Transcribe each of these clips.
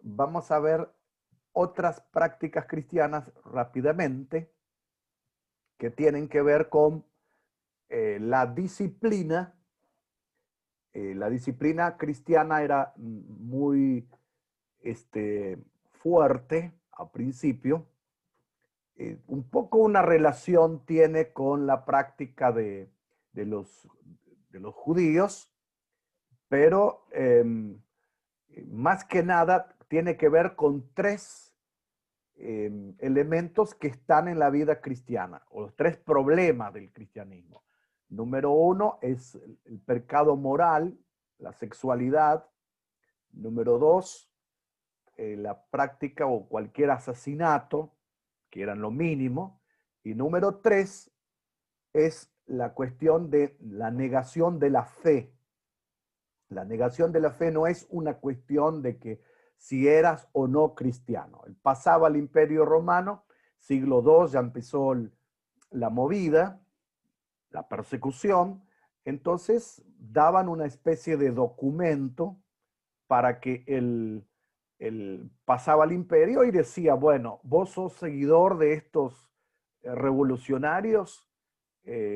vamos a ver otras prácticas cristianas rápidamente que tienen que ver con la disciplina. La disciplina cristiana era muy fuerte al principio. Un poco una relación tiene con la práctica de los, de los judíos, pero más que nada tiene que ver con tres elementos que están en la vida cristiana, o los tres problemas del cristianismo. Número uno es el pecado moral, la sexualidad. Número dos, la práctica o cualquier asesinato, que eran lo mínimo. Y número tres es la cuestión de la negación de la fe. La negación de la fe no es una cuestión de que si eras o no cristiano. Pasaba el Imperio Romano, siglo II ya empezó la movida, la persecución, entonces daban una especie de documento para que pasaba al imperio y decía, bueno, vos sos seguidor de estos revolucionarios,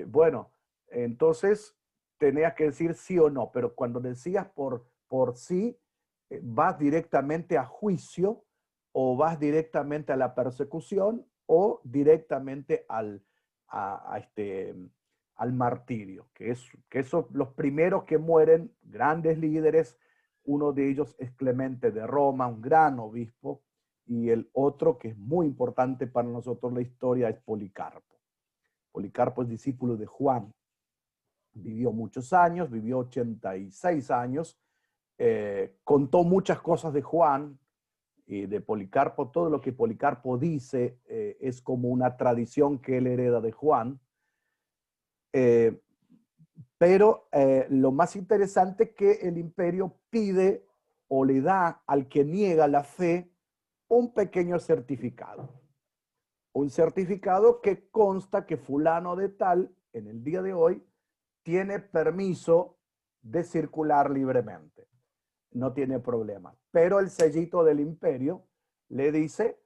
bueno, entonces tenías que decir sí o no, pero cuando decías por sí, vas directamente a juicio o vas directamente a la persecución o directamente al martirio, que son los primeros que mueren, grandes líderes. Uno de ellos es Clemente de Roma, un gran obispo, y el otro, que es muy importante para nosotros la historia, es Policarpo. Policarpo es discípulo de Juan. Vivió muchos años, vivió 86 años, contó muchas cosas de Juan y de Policarpo. Todo lo que Policarpo dice es como una tradición que él hereda de Juan. Pero lo más interesante es que el imperio pide o le da al que niega la fe un pequeño certificado. Un certificado que consta que fulano de tal, en el día de hoy, tiene permiso de circular libremente. No tiene problema. Pero el sellito del imperio le dice,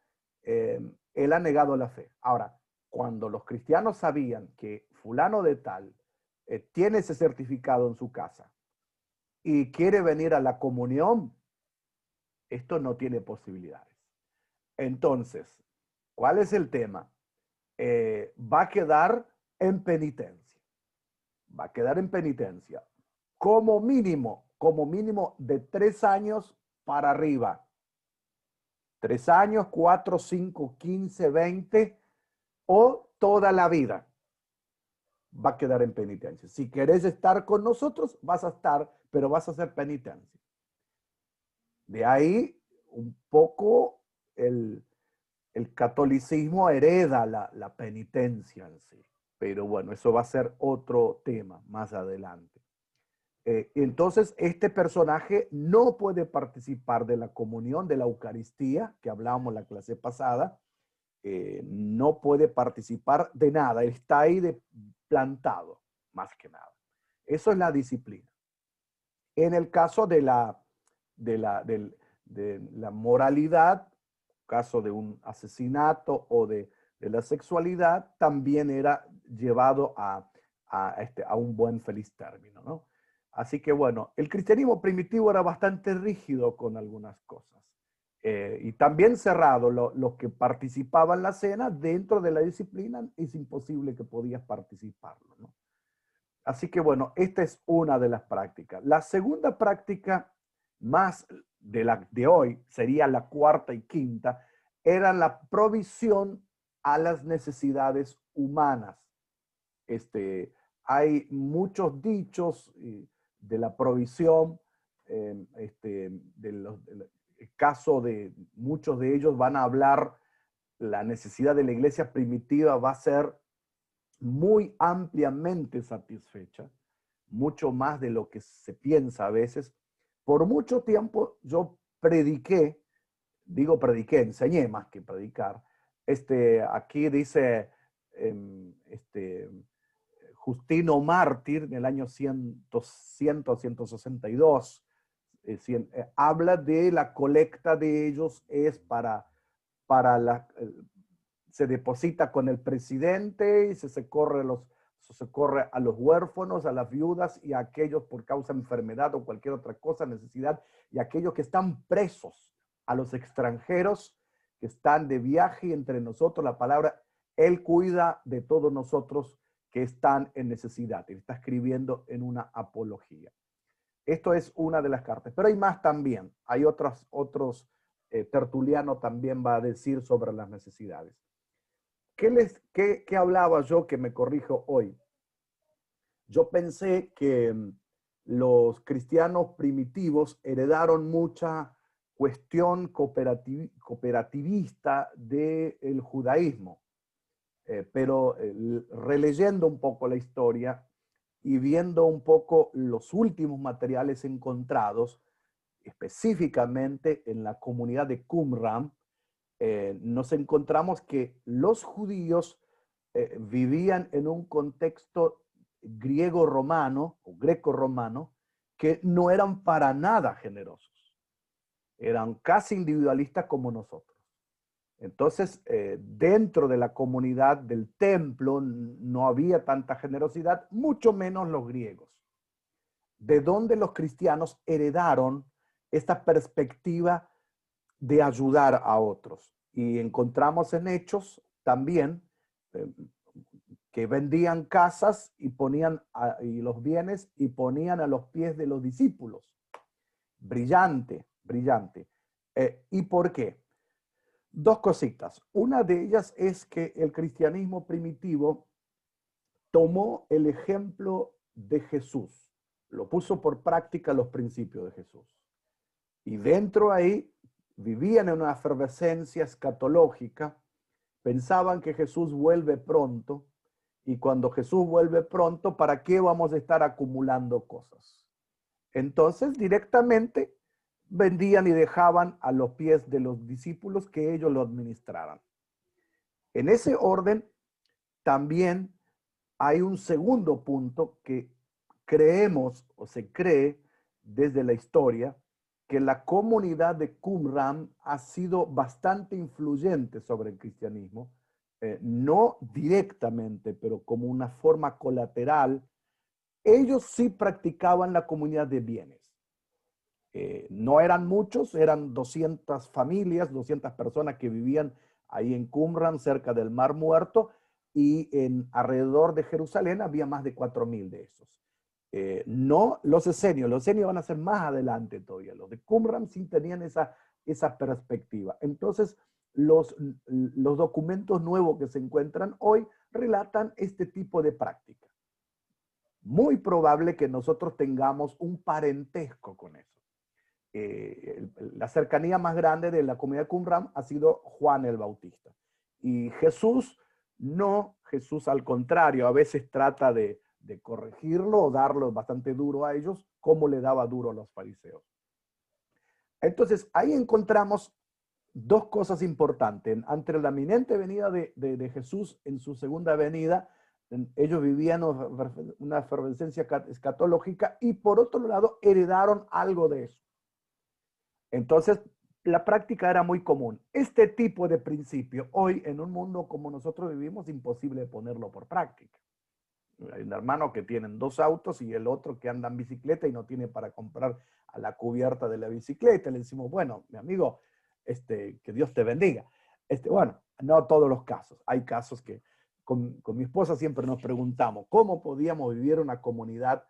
él ha negado la fe. Ahora, cuando los cristianos sabían que fulano de tal tiene ese certificado en su casa y quiere venir a la comunión, esto no tiene posibilidades. Entonces, ¿cuál es el tema? Va a quedar en penitencia. Va a quedar en penitencia. Como mínimo de 3 años para arriba. 3 años, 4, 5, 15, 20 o toda la vida va a quedar en penitencia. Si querés estar con nosotros, vas a estar, pero vas a hacer penitencia. De ahí un poco el catolicismo hereda la penitencia en sí. Pero bueno, eso va a ser otro tema más adelante. Entonces, este personaje no puede participar de la comunión, de la Eucaristía, que hablábamos la clase pasada. No puede participar de nada. Él está ahí plantado, más que nada. Eso es la disciplina. En el caso de la moralidad, caso de un asesinato o de la sexualidad, también era llevado a un buen feliz término, ¿no? Así que bueno, el cristianismo primitivo era bastante rígido con algunas cosas. Y también cerrado, los que participaban en la cena dentro de la disciplina es imposible que podías participarlo, ¿no? Así que bueno, esta es una de las prácticas. La segunda práctica más de hoy, sería la cuarta y quinta, era la provisión a las necesidades humanas. Hay muchos dichos de la provisión, el caso de muchos de ellos van a hablar, la necesidad de la iglesia primitiva va a ser muy ampliamente satisfecha, mucho más de lo que se piensa a veces. Por mucho tiempo yo prediqué, enseñé más que predicar. Aquí dice Justino Mártir en el año 162, habla de la colecta de ellos, es se deposita con el presidente y se corre a los huérfanos, a las viudas y a aquellos por causa de enfermedad o cualquier otra cosa, necesidad, y aquellos que están presos, a los extranjeros que están de viaje entre nosotros. La palabra, Él cuida de todos nosotros que están en necesidad. Él está escribiendo en una apología. Esto es una de las cartas, pero hay más también. Hay otros Tertuliano también va a decir sobre las necesidades. ¿Qué hablaba yo que me corrijo hoy? Yo pensé que los cristianos primitivos heredaron mucha cuestión cooperativista del judaísmo, pero releyendo un poco la historia y viendo un poco los últimos materiales encontrados, específicamente en la comunidad de Qumran, nos encontramos que los judíos vivían en un contexto griego-romano o greco-romano que no eran para nada generosos. Eran casi individualistas como nosotros. Entonces, dentro de la comunidad del templo no había tanta generosidad, mucho menos los griegos. De donde los cristianos heredaron esta perspectiva de ayudar a otros. Y encontramos en Hechos también que vendían casas y y los bienes y ponían a los pies de los discípulos. Brillante, brillante. ¿Y por qué? Dos cositas. Una de ellas es que el cristianismo primitivo tomó el ejemplo de Jesús, lo puso por práctica los principios de Jesús. Y dentro ahí vivían en una efervescencia escatológica, pensaban que Jesús vuelve pronto, y cuando Jesús vuelve pronto, ¿para qué vamos a estar acumulando cosas? Entonces, directamente vendían y dejaban a los pies de los discípulos que ellos lo administraran. En ese orden, también hay un segundo punto que creemos o se cree desde la historia, que la comunidad de Qumran ha sido bastante influyente sobre el cristianismo, no directamente, pero como una forma colateral. Ellos sí practicaban la comunidad de bienes. No eran muchos, eran 200 familias, 200 personas que vivían ahí en Qumran, cerca del Mar Muerto, y alrededor de Jerusalén había más de 4.000 de esos. No los esenios van a ser más adelante todavía. Los de Qumran sí tenían esa perspectiva. Entonces, los documentos nuevos que se encuentran hoy relatan este tipo de práctica. Muy probable que nosotros tengamos un parentesco con eso. La cercanía más grande de la comunidad de Qumran ha sido Juan el Bautista. Y Jesús, no, Jesús al contrario, a veces trata de corregirlo o darlo bastante duro a ellos, como le daba duro a los fariseos. Entonces, ahí encontramos dos cosas importantes. Ante la inminente venida de Jesús en su segunda venida, ellos vivían una efervescencia escatológica y por otro lado heredaron algo de eso. Entonces, la práctica era muy común. Este tipo de principio, hoy en un mundo como nosotros vivimos, imposible ponerlo por práctica. Hay un hermano que tienen 2 autos y el otro que anda en bicicleta y no tiene para comprar a la cubierta de la bicicleta. Le decimos, bueno, mi amigo, que Dios te bendiga. Bueno, no todos los casos. Hay casos que con mi esposa siempre nos preguntamos, ¿cómo podíamos vivir una comunidad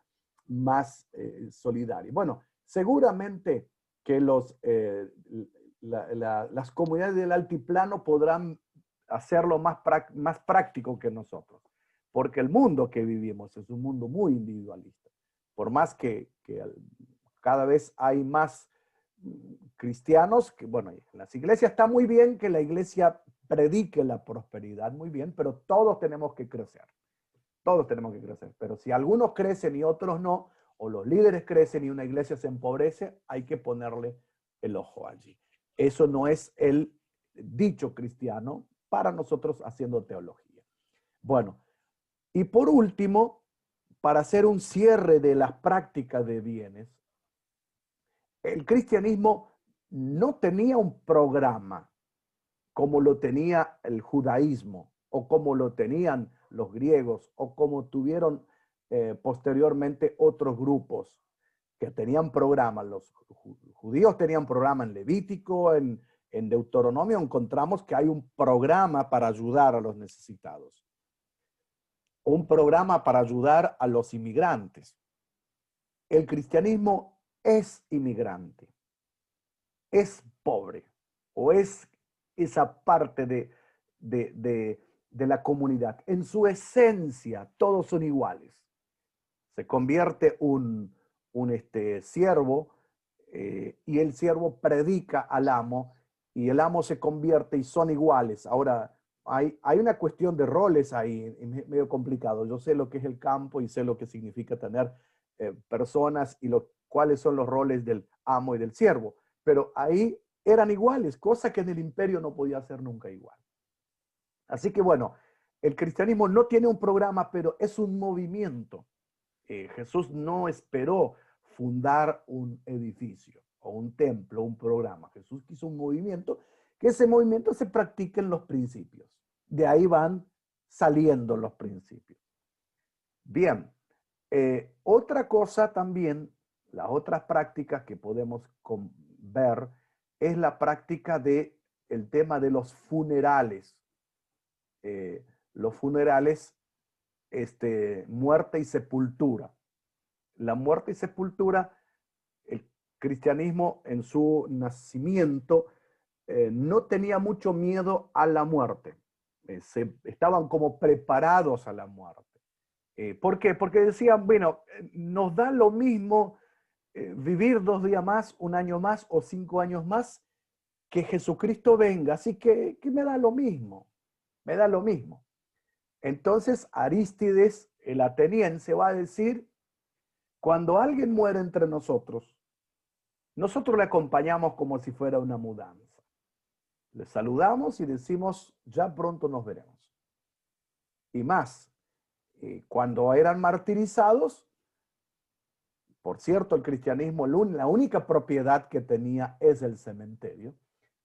más solidaria? Bueno, seguramente que las comunidades del altiplano podrán hacerlo más práctico que nosotros, porque el mundo que vivimos es un mundo muy individualista. Por más que cada vez hay más cristianos, que bueno, en las iglesias está muy bien que la iglesia predique la prosperidad, muy bien, pero todos tenemos que crecer. Todos tenemos que crecer. Pero si algunos crecen y otros no, o los líderes crecen y una iglesia se empobrece, hay que ponerle el ojo allí. Eso no es el dicho cristiano para nosotros haciendo teología. Bueno, y por último, para hacer un cierre de las prácticas de bienes, el cristianismo no tenía un programa como lo tenía el judaísmo o como lo tenían los griegos o como tuvieron posteriormente otros grupos que tenían programas. Los judíos tenían programa en Levítico, en Deuteronomio encontramos que hay un programa para ayudar a los necesitados, un programa para ayudar a los inmigrantes. El cristianismo es inmigrante, es pobre o es esa parte de la comunidad. En su esencia, todos son iguales. Se convierte un siervo y el siervo predica al amo y el amo se convierte y son iguales. Ahora, hay una cuestión de roles ahí, medio complicado. Yo sé lo que es el campo y sé lo que significa tener personas y cuáles son los roles del amo y del siervo. Pero ahí eran iguales, cosa que en el imperio no podía ser nunca igual. Así que bueno, el cristianismo no tiene un programa, pero es un movimiento. Jesús no esperó fundar un edificio o un templo, un programa. Jesús quiso un movimiento, que ese movimiento se practique en los principios. De ahí van saliendo los principios. Bien, otra cosa también, las otras prácticas que podemos ver es la práctica de el tema de los funerales. Los funerales, muerte y sepultura. La muerte y sepultura, el cristianismo en su nacimiento no tenía mucho miedo a la muerte. Estaban como preparados a la muerte. ¿Por qué? Porque decían, bueno, nos da lo mismo vivir 2 días más, 1 año más o 5 años más, que Jesucristo venga, así que me da lo mismo, me da lo mismo. Entonces Arístides, el ateniense, va a decir, cuando alguien muere entre nosotros le acompañamos como si fuera una mudanza. Le saludamos y decimos, ya pronto nos veremos. Y más, cuando eran martirizados, por cierto, el cristianismo, la única propiedad que tenía es el cementerio.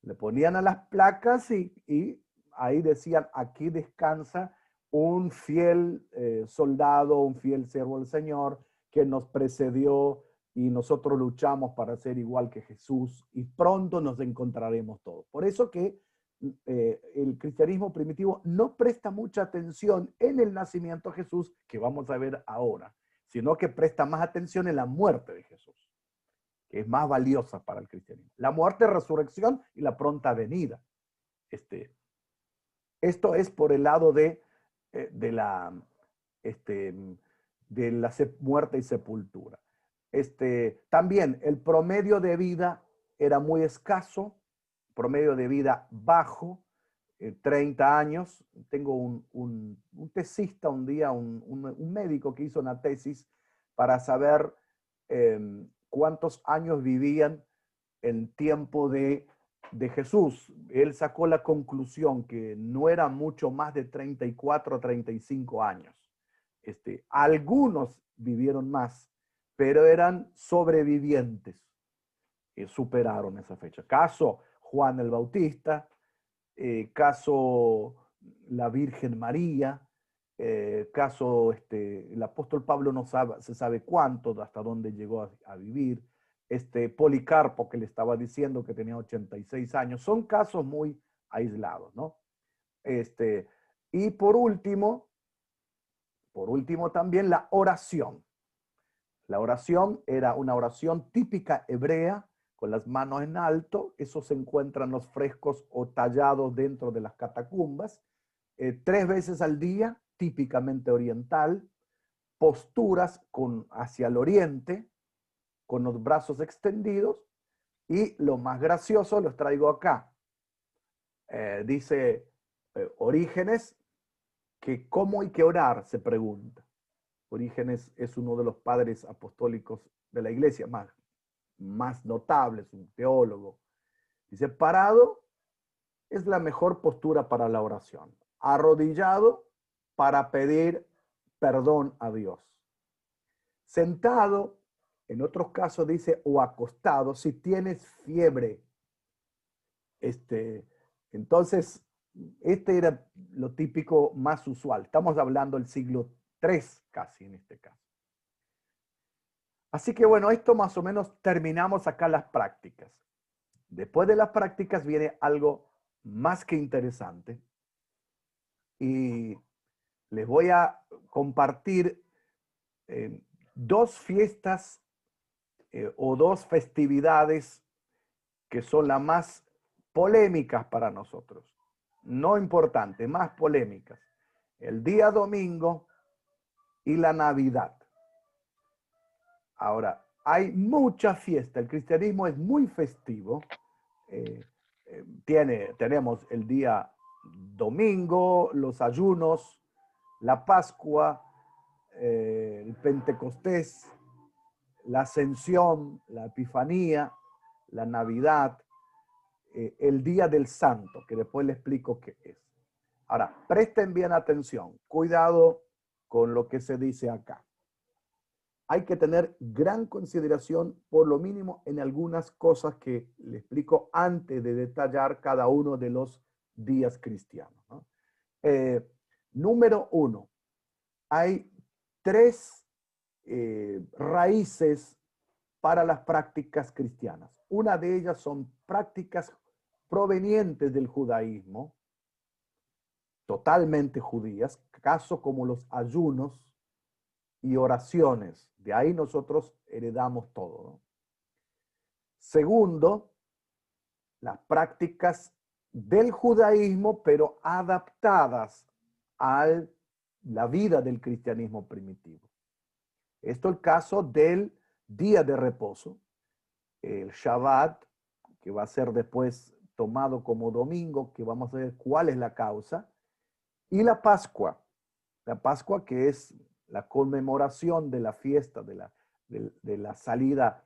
Le ponían a las placas y ahí decían, aquí descansa un fiel soldado, un fiel siervo del Señor que nos precedió y nosotros luchamos para ser igual que Jesús y pronto nos encontraremos todos. Por eso que el cristianismo primitivo no presta mucha atención en el nacimiento de Jesús, que vamos a ver ahora, sino que presta más atención en la muerte de Jesús, que es más valiosa para el cristianismo. La muerte, resurrección y la pronta venida. Esto es por el lado de la muerte y sepultura. También el promedio de vida era muy escaso, promedio de vida bajo, 30 años. Tengo un tesista un día, un médico que hizo una tesis para saber cuántos años vivían en tiempo de Jesús. Él sacó la conclusión que no era mucho más de 34 o 35 años. Algunos vivieron más, pero eran sobrevivientes que superaron esa fecha. Caso Juan el Bautista, caso la Virgen María, caso el apóstol Pablo no se sabe cuánto, hasta dónde llegó a vivir, Policarpo que le estaba diciendo que tenía 86 años, son casos muy aislados, ¿no? Y por último también la oración. La oración era una oración típica hebrea, con las manos en alto. Eso se encuentra en los frescos o tallados dentro de las catacumbas. 3 veces al día, típicamente oriental. Posturas hacia el oriente, con los brazos extendidos. Y lo más gracioso, los traigo acá. Dice Orígenes que cómo hay que orar, se pregunta. Orígenes es uno de los padres apostólicos de la iglesia, más notables, un teólogo. Dice, parado es la mejor postura para la oración. Arrodillado para pedir perdón a Dios. Sentado En otros casos dice o acostado si tienes fiebre. Entonces, este era lo típico más usual. Estamos hablando del siglo III casi en este caso. Así que bueno, esto más o menos terminamos acá las prácticas. Después de las prácticas viene algo más que interesante. Y les voy a compartir dos fiestas o dos festividades que son las más polémicas para nosotros. No importantes, más polémicas. El día domingo y la Navidad. Ahora, hay mucha fiesta. El cristianismo es muy festivo. Tenemos el día domingo, los ayunos, la Pascua, el Pentecostés, la Ascensión, la Epifanía, la Navidad, el Día del Santo, que después le explico qué es. Ahora, presten bien atención, cuidado con lo que se dice acá. Hay que tener gran consideración, por lo mínimo, en algunas cosas que le explico antes de detallar cada uno de los días cristianos, ¿no? Número uno, hay tres raíces para las prácticas cristianas. Una de ellas son prácticas provenientes del judaísmo, totalmente judías, casos como los ayunos y oraciones. De ahí nosotros heredamos todo, ¿no? Segundo, las prácticas del judaísmo, pero adaptadas a la vida del cristianismo primitivo. Esto es el caso del día de reposo, el Shabbat, que va a ser después tomado como domingo, que vamos a ver cuál es la causa, y la Pascua que es la conmemoración de la fiesta, de la salida,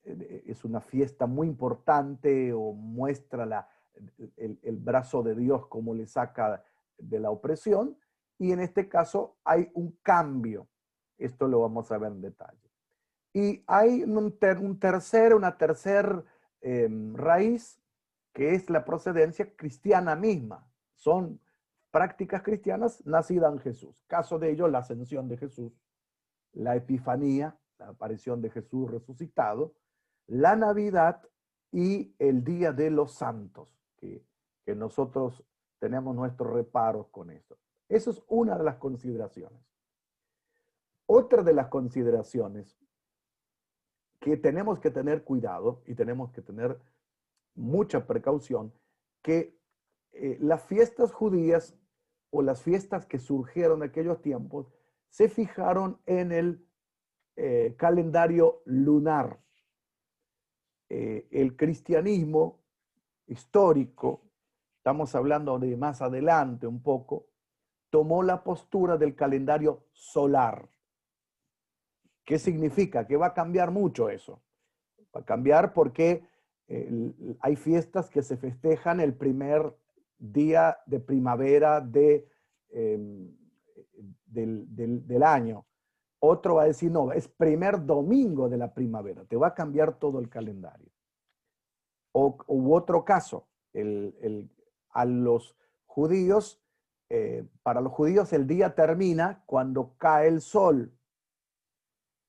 es una fiesta muy importante o muestra el brazo de Dios como le saca de la opresión, y en este caso hay un cambio. Esto lo vamos a ver en detalle. Y hay una tercera raíz, que es la procedencia cristiana misma. Son prácticas cristianas nacidas en Jesús. Caso de ello, la ascensión de Jesús, la Epifanía, la aparición de Jesús resucitado, la Navidad y el Día de los Santos, que nosotros tenemos nuestros reparos con eso. Eso es una de las consideraciones. Otra de las consideraciones que tenemos que tener cuidado y tenemos que tener mucha precaución, que las fiestas judías o las fiestas que surgieron en aquellos tiempos se fijaron en el calendario lunar. El cristianismo histórico, estamos hablando de más adelante un poco, tomó la postura del calendario solar. ¿Qué significa? Que va a cambiar mucho eso. Va a cambiar porque hay fiestas que se festejan el primer día de primavera del año. Otro va a decir, no, es primer domingo de la primavera. Te va a cambiar todo el calendario. U otro caso, a los judíos, para los judíos el día termina cuando cae el sol.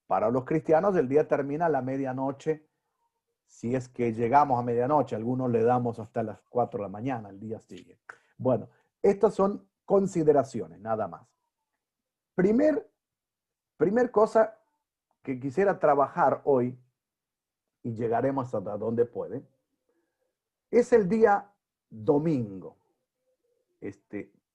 Para los cristianos el día termina a la medianoche, si es que llegamos a medianoche. Algunos le damos hasta las 4 de la mañana, el día sigue. Bueno, estas son consideraciones, nada más. Primer cosa que quisiera trabajar hoy, y llegaremos hasta donde puede, es el día domingo.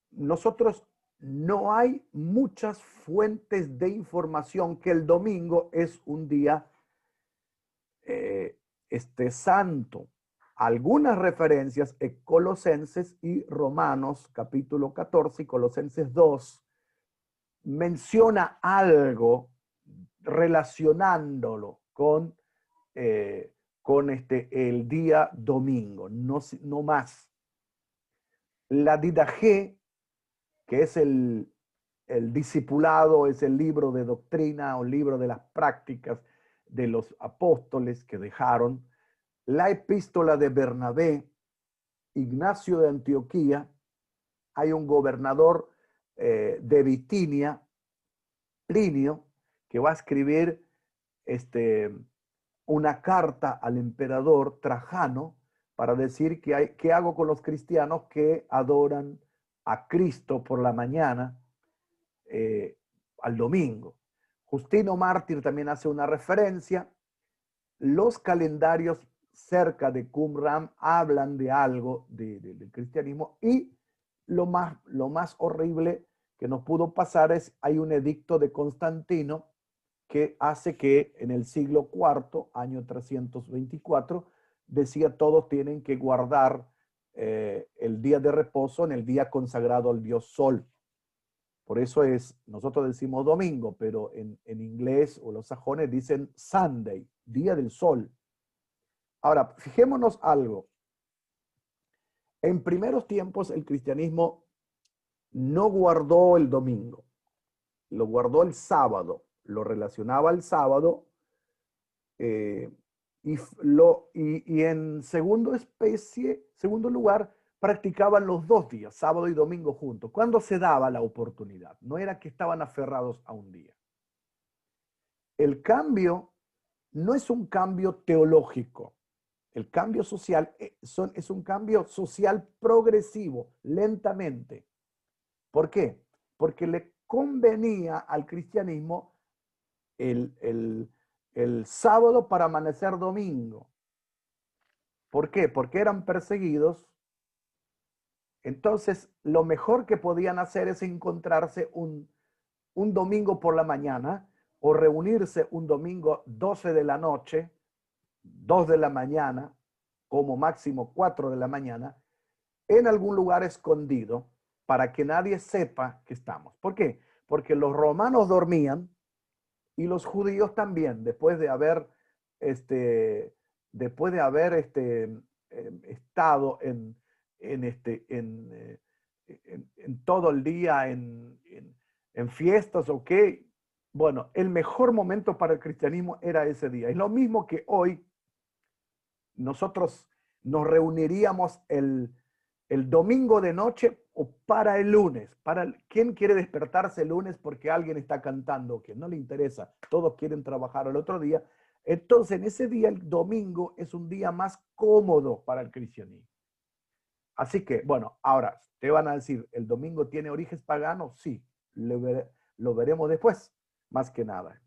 Nosotros no hay muchas fuentes de información que el domingo es un día santo. Algunas referencias en Colosenses y Romanos capítulo 14 y Colosenses 2 menciona algo relacionándolo con el día domingo, no más. La Didaché, que es el discipulado, es el libro de doctrina o libro de las prácticas de los apóstoles que dejaron, la epístola de Bernabé, Ignacio de Antioquía, hay un gobernador de Bitinia, Plinio, que va a escribir una carta al emperador Trajano para decir qué hago con los cristianos que adoran a Cristo por la mañana al domingo. Justino Mártir también hace una referencia. Los calendarios cerca de Qumran hablan de algo del cristianismo, y lo más horrible que nos pudo pasar es, hay un edicto de Constantino que hace que en el siglo IV, año 324, decía todos tienen que guardar el día de reposo en el día consagrado al dios Sol. Por eso nosotros decimos domingo, pero en inglés o los sajones dicen Sunday, día del sol. Ahora, fijémonos algo. En primeros tiempos el cristianismo no guardó el domingo, lo guardó el sábado, lo relacionaba al sábado, y en segundo lugar, practicaban los 2 días, sábado y domingo juntos, cuando se daba la oportunidad. No era que estaban aferrados a un día. El cambio no es un cambio teológico. El cambio social es un cambio social progresivo, lentamente. ¿Por qué? Porque le convenía al cristianismo el sábado para amanecer domingo. ¿Por qué? Porque eran perseguidos. Entonces, lo mejor que podían hacer es encontrarse un domingo por la mañana, o reunirse un domingo 12 de la noche, 2 de la mañana, como máximo 4 de la mañana, en algún lugar escondido para que nadie sepa que estamos. ¿Por qué? Porque los romanos dormían y los judíos también, después de haber estado en todo el día en fiestas, ¿ok? Bueno, el mejor momento para el cristianismo era ese día. Es lo mismo que hoy nosotros nos reuniríamos el domingo de noche o para el lunes. ¿Quién quiere despertarse el lunes porque alguien está cantando? Que no le interesa. Todos quieren trabajar el otro día. Entonces, en ese día, el domingo es un día más cómodo para el cristianismo. Así que, bueno, ahora te van a decir, ¿el domingo tiene orígenes paganos? Sí, lo veremos después. Más que nada,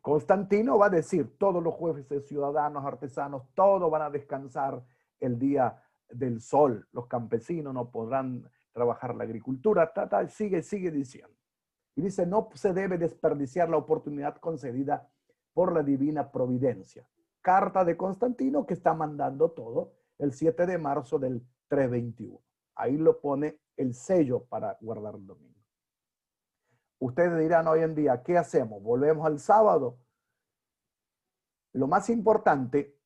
Constantino va a decir, todos los jueces, ciudadanos, artesanos, todos van a descansar el día del sol. Los campesinos no podrán trabajar la agricultura. Sigue diciendo. Y dice, no se debe desperdiciar la oportunidad concedida por la divina providencia. Carta de Constantino que está mandando todo el 7 de marzo del 321. Ahí lo pone el sello para guardar el domingo. Ustedes dirán hoy en día, ¿qué hacemos? ¿Volvemos al sábado? Lo más importante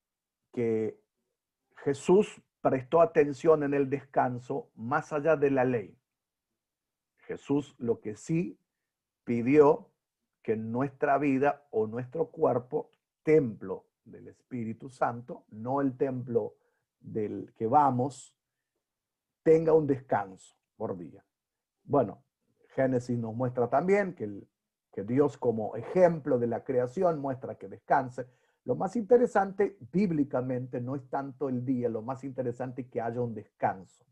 que Jesús prestó atención en el descanso más allá de la ley. Jesús lo que sí pidió que nuestra vida o nuestro cuerpo, templo del Espíritu Santo, no el templo del que vamos, tenga un descanso por día. Bueno, Génesis nos muestra también que Dios, como ejemplo de la creación, muestra que descanse. Lo más interesante bíblicamente no es tanto el día, lo más interesante es que haya un descanso.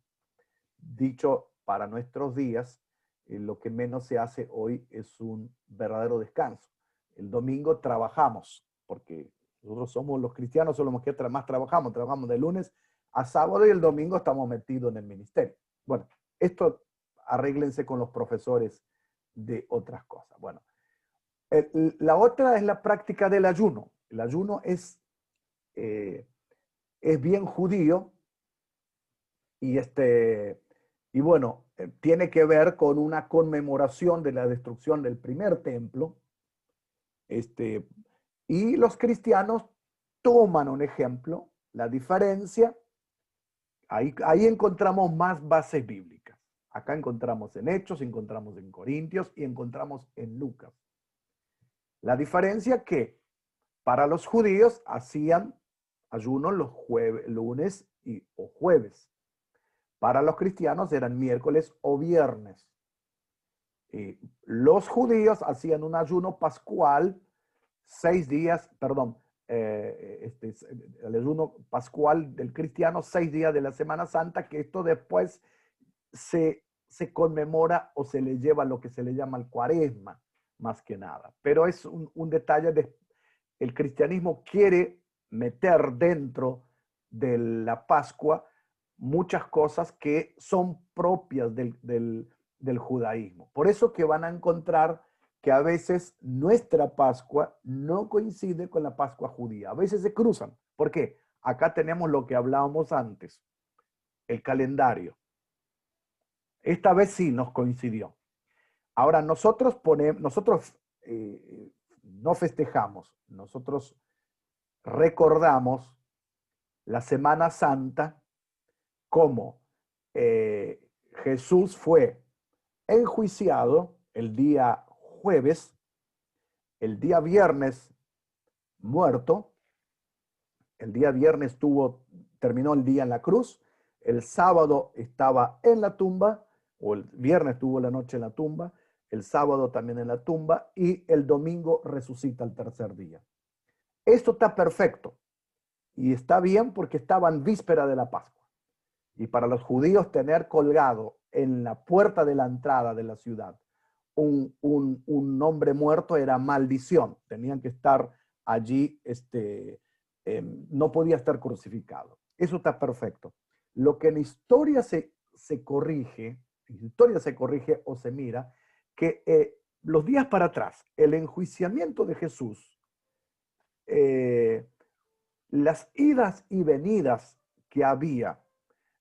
Dicho para nuestros días, lo que menos se hace hoy es un verdadero descanso. El domingo trabajamos, porque nosotros somos los cristianos, somos los que más trabajamos de lunes a sábado, y el domingo estamos metidos en el ministerio. Bueno, esto arréglense con los profesores de otras cosas. Bueno, la otra es la práctica del ayuno. El ayuno es bien judío, y bueno, tiene que ver con una conmemoración de la destrucción del primer templo. Y los cristianos toman un ejemplo. La diferencia, ahí encontramos más bases bíblicas. Acá encontramos en Hechos, encontramos en Corintios y encontramos en Lucas. La diferencia que para los judíos hacían ayuno los lunes o jueves. Para los cristianos eran miércoles o viernes. Los judíos hacían un ayuno pascual 6 días, perdón, el ayuno pascual del cristiano 6 días de la Semana Santa, que esto después se conmemora o se le lleva lo que se le llama el cuaresma, más que nada. Pero es un detalle el cristianismo quiere meter dentro de la Pascua muchas cosas que son propias del judaísmo. Por eso que van a encontrar que a veces nuestra Pascua no coincide con la Pascua judía. A veces se cruzan. ¿Por qué? Acá tenemos lo que hablábamos antes, el calendario. Esta vez sí nos coincidió. Ahora nosotros no festejamos, nosotros recordamos la Semana Santa como Jesús fue enjuiciado el día jueves, el día viernes muerto, el día viernes terminó el día en la cruz, el sábado estaba en la tumba, o el viernes tuvo la noche en la tumba, el sábado también en la tumba, y el domingo resucita el tercer día. Esto está perfecto, y está bien porque estaba en víspera de la Pascua. Y para los judíos tener colgado en la puerta de la entrada de la ciudad un hombre muerto era maldición. Tenían que estar allí, no podía estar crucificado. Eso está perfecto. Lo que en la historia se corrige, o se mira, que los días para atrás, el enjuiciamiento de Jesús, las idas y venidas que había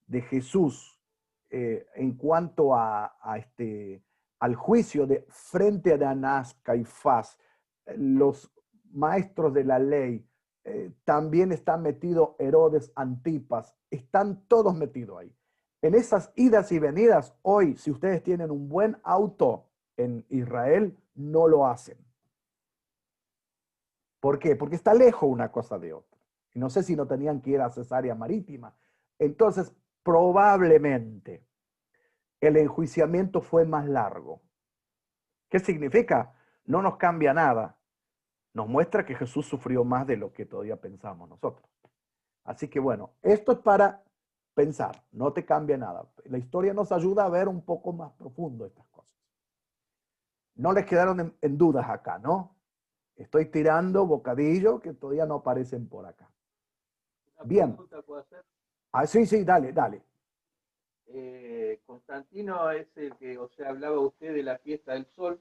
de Jesús en cuanto al juicio frente a Anás, Caifás, los maestros de la ley, también están metidos Herodes, Antipas, están todos metidos ahí. En esas idas y venidas, hoy, si ustedes tienen un buen auto en Israel, no lo hacen. ¿Por qué? Porque está lejos una cosa de otra. Y no sé si no tenían que ir a Cesarea Marítima. Entonces, probablemente el enjuiciamiento fue más largo. ¿Qué significa? No nos cambia nada. Nos muestra que Jesús sufrió más de lo que todavía pensamos nosotros. Así que bueno, esto es para pensar, no te cambia nada. La historia nos ayuda a ver un poco más profundo estas cosas. No les quedaron en dudas acá, ¿no? Estoy tirando bocadillo que todavía no aparecen por acá. Bien. ¿Puedo hacer? Sí, dale. Constantino es el que, o sea, hablaba usted de la fiesta del sol.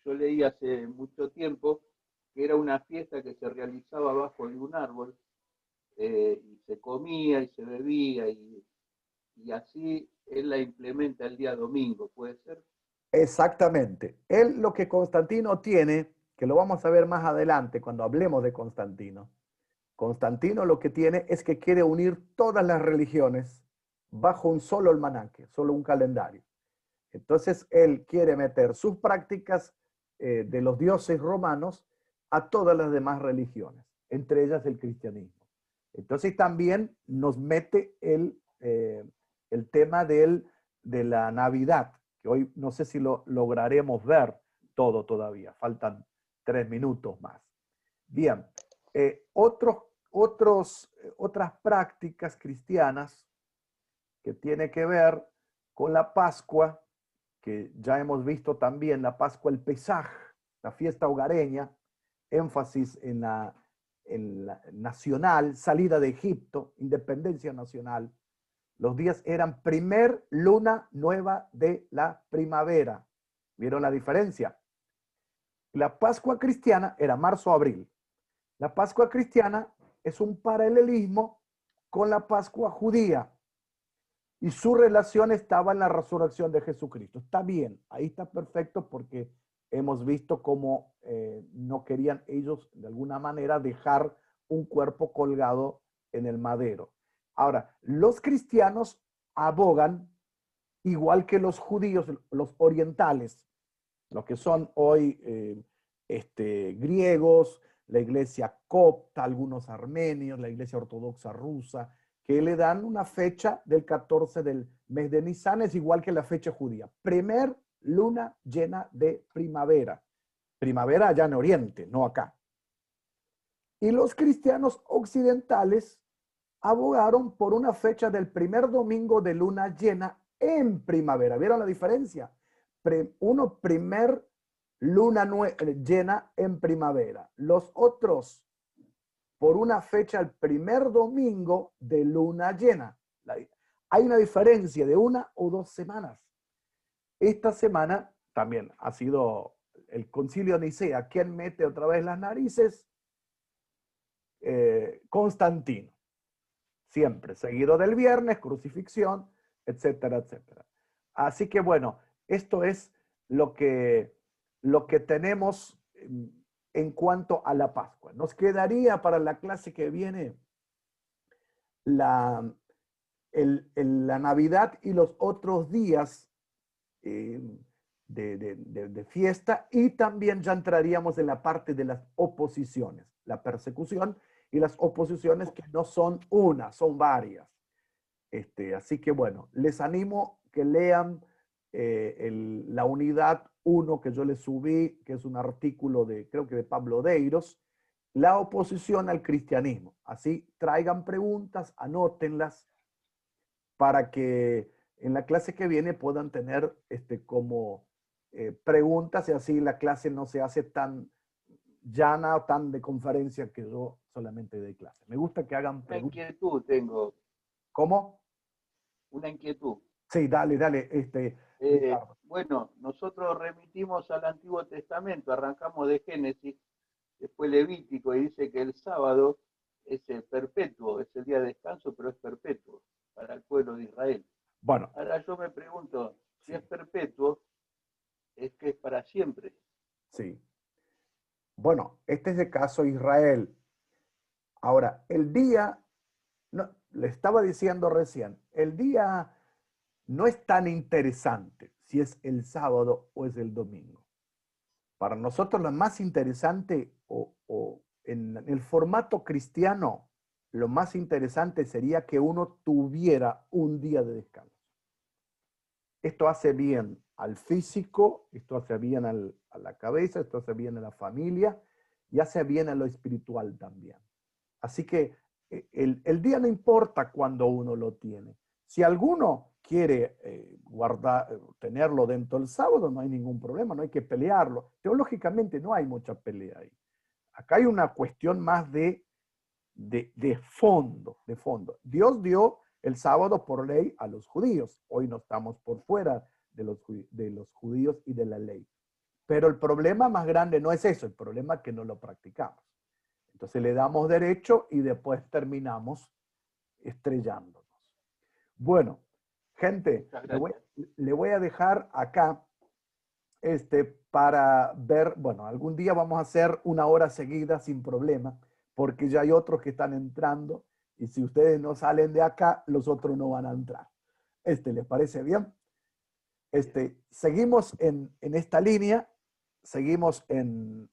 Yo leí hace mucho tiempo que era una fiesta que se realizaba bajo de un árbol y se comía y se bebía y así él la implementa el día domingo, ¿puede ser? Exactamente. Él lo que Constantino tiene, que lo vamos a ver más adelante cuando hablemos de Constantino. Constantino lo que tiene es que quiere unir todas las religiones bajo un solo almanaque, solo un calendario. Entonces él quiere meter sus prácticas de los dioses romanos a todas las demás religiones, entre ellas el cristianismo. Entonces también nos mete el tema de la Navidad, que hoy no sé si lo lograremos ver todo todavía, faltan 3 minutos más. Bien, otras prácticas cristianas que tiene que ver con la Pascua, que ya hemos visto también, la Pascua, el Pesaj, la fiesta hogareña, énfasis en la nacional, salida de Egipto, independencia nacional. Los días eran primer luna nueva de la primavera. ¿Vieron la diferencia? La Pascua cristiana era marzo-abril. La Pascua cristiana es un paralelismo con la Pascua judía. Y su relación estaba en la resurrección de Jesucristo. Está bien, ahí está perfecto porque hemos visto cómo no querían ellos de alguna manera dejar un cuerpo colgado en el madero. Ahora, los cristianos abogan, igual que los judíos, los orientales, los que son hoy griegos, la iglesia copta, algunos armenios, la iglesia ortodoxa rusa, que le dan una fecha del 14 del mes de Nisan, es igual que la fecha judía. Primer luna llena de primavera. Primavera allá en Oriente, no acá. Y los cristianos occidentales abogaron por una fecha del primer domingo de luna llena en primavera. ¿Vieron la diferencia? Uno primer luna llena en primavera. Los otros por una fecha el primer domingo de luna llena. Hay una diferencia de 1 o 2 semanas. Esta semana también ha sido el concilio de Nicea. ¿Quién mete otra vez las narices? Constantino. Siempre, seguido del viernes, crucifixión, etcétera, etcétera. Así que bueno, esto es lo que tenemos en cuanto a la Pascua. Nos quedaría para la clase que viene la Navidad y los otros días de fiesta, y también ya entraríamos en la parte de las oposiciones, la persecución y las oposiciones, que no son una, son varias. Así que bueno, les animo que lean la unidad 1 que yo les subí, que es un artículo creo que de Pablo Deiros, la oposición al cristianismo. Así traigan preguntas, anótenlas, para que en la clase que viene puedan tener como preguntas, y así la clase no se hace tan llana o tan de conferencia que yo solamente de clase. Me gusta que hagan preguntas. Una inquietud tengo. ¿Cómo? Una inquietud. Sí, dale. Bueno, nosotros remitimos al Antiguo Testamento, arrancamos de Génesis, después Levítico, y dice que el sábado es perpetuo, es el día de descanso, pero es perpetuo para el pueblo de Israel. Bueno. Ahora yo me pregunto, si sí. es perpetuo, es que es para siempre. Sí. Bueno, este es el caso de Israel. Ahora, el día, no, le estaba diciendo recién, el día no es tan interesante si es el sábado o es el domingo. Para nosotros lo más interesante, o en el formato cristiano, lo más interesante sería que uno tuviera un día de descanso. Esto hace bien al físico, esto hace bien a la cabeza, esto hace bien a la familia, y hace bien a lo espiritual también. Así que el día no importa cuando uno lo tiene. Si alguno quiere tenerlo dentro del sábado, no hay ningún problema, no hay que pelearlo. Teológicamente no hay mucha pelea ahí. Acá hay una cuestión más de fondo, de fondo. Dios dio el sábado por ley a los judíos. Hoy no estamos por fuera de los judíos y de la ley. Pero el problema más grande no es eso, el problema es que no lo practicamos. Entonces le damos derecho y después terminamos estrellándonos. Bueno, gente, le voy a dejar acá para ver, bueno, algún día vamos a hacer 1 hora seguida sin problema, porque ya hay otros que están entrando, y si ustedes no salen de acá, los otros no van a entrar. ¿Les parece bien? Seguimos en esta línea, seguimos en